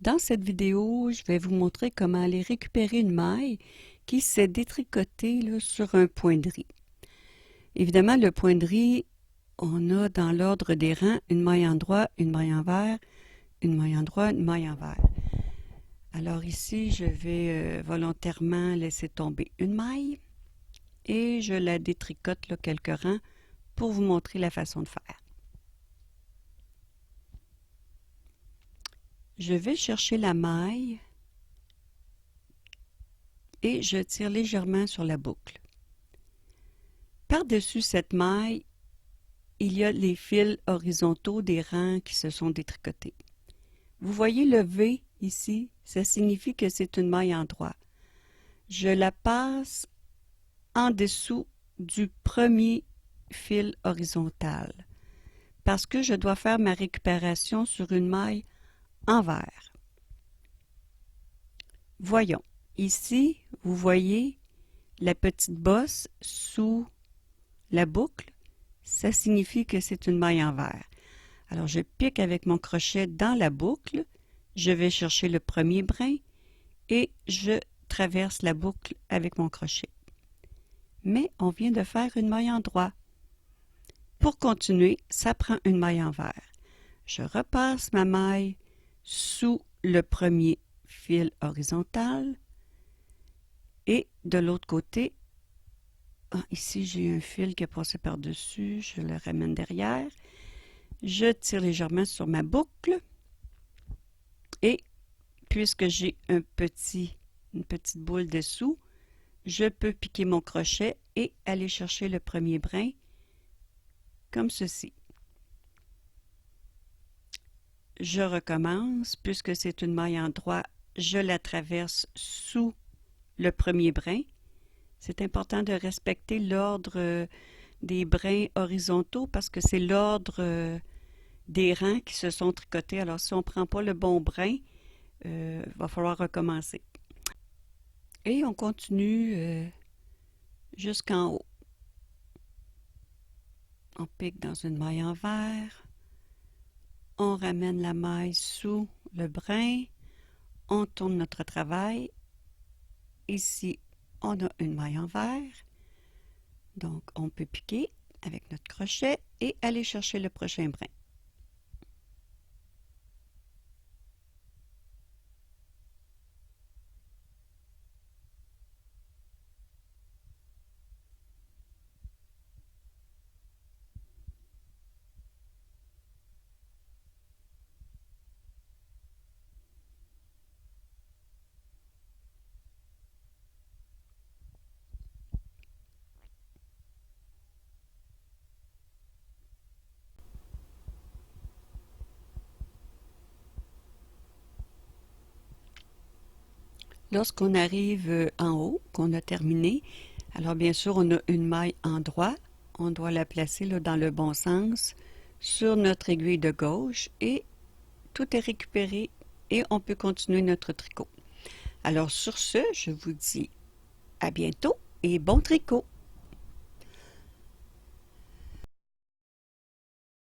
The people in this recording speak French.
Dans cette vidéo, je vais vous montrer comment aller récupérer une maille qui s'est détricotée là, sur un point de riz. Évidemment, le point de riz, on a dans l'ordre des rangs une maille en droit, une maille envers, une maille en droit, une maille envers. Alors ici, je vais volontairement laisser tomber une maille et je la détricote là, quelques rangs pour vous montrer la façon de faire. Je vais chercher la maille et je tire légèrement sur la boucle. Par-dessus cette maille, il y a les fils horizontaux des rangs qui se sont détricotés. Vous voyez le V ici, ça signifie que c'est une maille en droit. Je la passe en dessous du premier fil horizontal parce que je dois faire ma récupération sur une maille envers. Voyons, ici, vous voyez la petite bosse sous la boucle, ça signifie que c'est une maille envers. Alors je pique avec mon crochet dans la boucle, je vais chercher le premier brin et je traverse la boucle avec mon crochet. Mais on vient de faire une maille en droit. Pour continuer, ça prend une maille envers. Je repasse ma maille sous le premier fil horizontal et de l'autre côté, ici j'ai un fil qui est passé par-dessus, je le ramène derrière, je tire légèrement sur ma boucle et puisque j'ai une petite boule dessous, je peux piquer mon crochet et aller chercher le premier brin comme ceci. Je recommence, puisque c'est une maille en droit, je la traverse sous le premier brin. C'est important de respecter l'ordre des brins horizontaux parce que c'est l'ordre des rangs qui se sont tricotés. Alors si on ne prend pas le bon brin, va falloir recommencer. Et on continue jusqu'en haut. On pique dans une maille envers. On ramène la maille sous le brin, on tourne notre travail. Ici, on a une maille envers, donc on peut piquer avec notre crochet et aller chercher le prochain brin. Lorsqu'on arrive en haut, qu'on a terminé, alors bien sûr on a une maille en droit, on doit la placer là, dans le bon sens sur notre aiguille de gauche et tout est récupéré et on peut continuer notre tricot. Alors sur ce, je vous dis à bientôt et bon tricot!